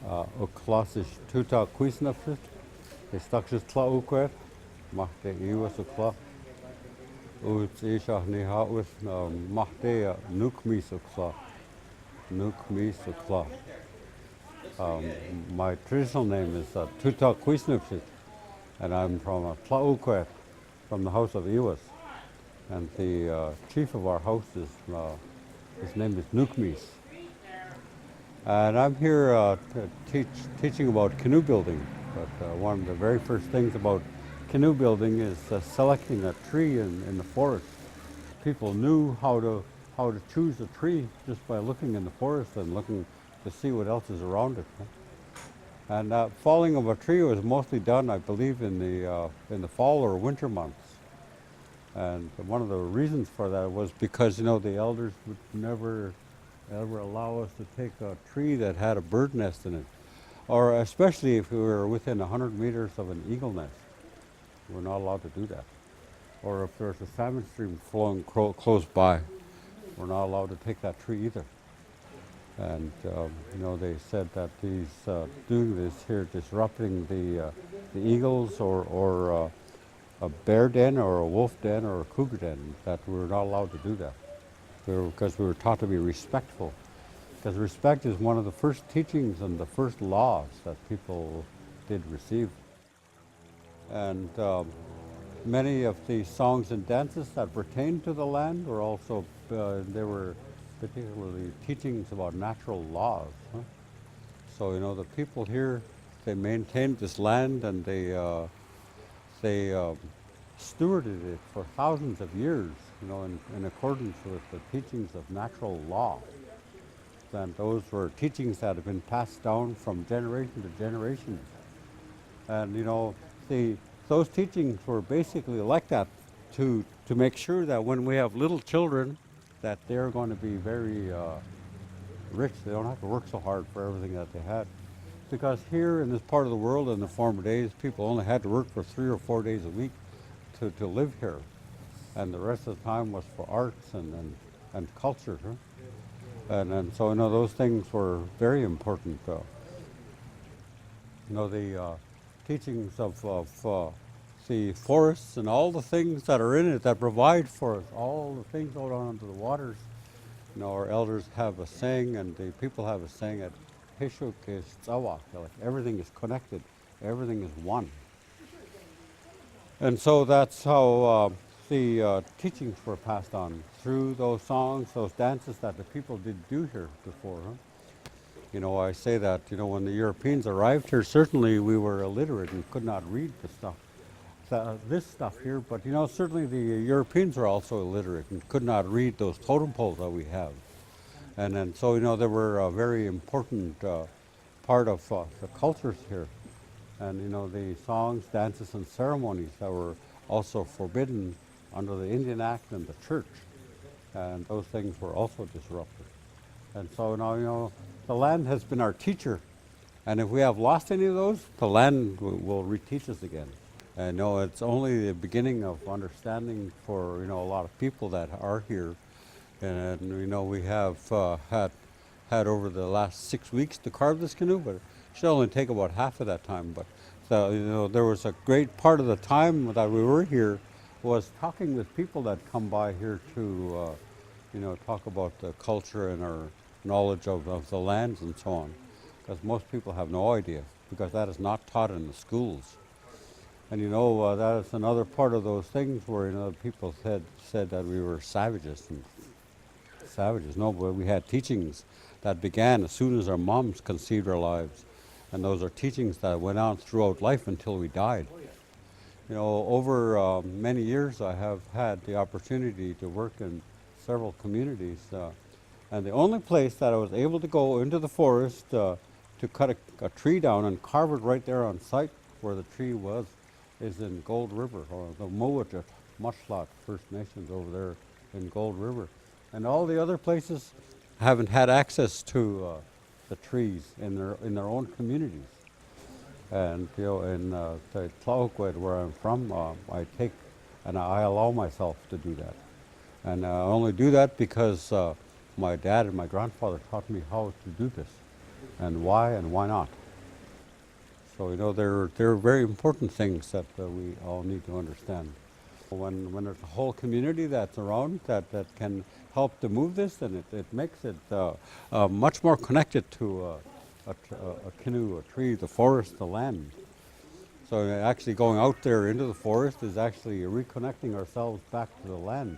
Classisch tuta quisnapsit, Stachus Tla'uquet, Mahde Iwas Ukla, Uts Ishach Nihawis, Mahde Nukmis Ukla, Nukmis Ukla. My traditional name is Tuta Quisnapsit, and I'm from Tla'uquet, from the house of Iwas. And the chief of our house is, his name is Nukmis. And I'm here teaching about canoe building. But one of the very first things about canoe building is selecting a tree in the forest. People knew how to choose a tree just by looking in the forest and looking to see what else is around it. And falling of a tree was mostly done, I believe, in the fall or winter months. And one of the reasons for that was because, the elders would never ever allow us to take a tree that had a bird nest in it, or especially if we were within 100 meters of an eagle nest. We're not allowed to do that. Or if there's a salmon stream flowing close by, we're not allowed to take that tree either. And they said that these doing this here, disrupting the eagles or a bear den or a wolf den or a cougar den, that we're not allowed to do that. Because we were taught to be respectful. Because respect is one of the first teachings and the first laws that people did receive. And many of the songs and dances that pertain to the land were also, there were particularly teachings about natural laws. Huh? So, the people here, they maintained this land and they stewarded it for thousands of years, in accordance with the teachings of natural law. And those were teachings that have been passed down from generation to generation. And, those teachings were basically like that to make sure that when we have little children, that they're going to be very rich. They don't have to work so hard for everything that they had. Because here in this part of the world in the former days, people only had to work for 3 or 4 days a week to live here. And the rest of the time was for arts and culture. Huh? And so, those things were very important. The teachings of the forests and all the things that are in it that provide for us, all the things out onto the waters. Our elders have a saying, and the people have a saying at Heshuk is Tzawa, like everything is connected, everything is one. And so that's how the teachings were passed on through those songs, those dances that the people did do here before. Huh? I say that, when the Europeans arrived here, certainly we were illiterate and could not read the stuff, this stuff here, but, certainly the Europeans were also illiterate and could not read those totem poles that we have. And so, they were a very important part of the cultures here. And, the songs, dances, and ceremonies that were also forbidden under the Indian Act and the church. And those things were also disrupted. And so now, the land has been our teacher. And if we have lost any of those, the land will reteach us again. And it's only the beginning of understanding for, a lot of people that are here. And, we have had over the last 6 weeks to carve this canoe, but it should only take about half of that time. But there was a great part of the time that we were here was talking with people that come by here to, talk about the culture and our knowledge of the lands and so on. Because most people have no idea, because that is not taught in the schools. And that is another part of those things where people said that we were savages. And savages. No, but we had teachings that began as soon as our moms conceived our lives. And those are teachings that went on throughout life until we died. Over many years I have had the opportunity to work in several communities. And the only place that I was able to go into the forest to cut a tree down and carve it right there on site where the tree was is in Gold River, or the Mowatut Mushlot First Nations over there in Gold River. And all the other places haven't had access to the trees in their own communities. And in the Tla'amin, where I'm from, I take and I allow myself to do that. And I only do that because my dad and my grandfather taught me how to do this. and why not. So, you know, they're very important things that we all need to understand. When there's a whole community that's around that can help to move this, then it makes it much more connected to a canoe, a tree, the forest, the land. So actually going out there into the forest is actually reconnecting ourselves back to the land.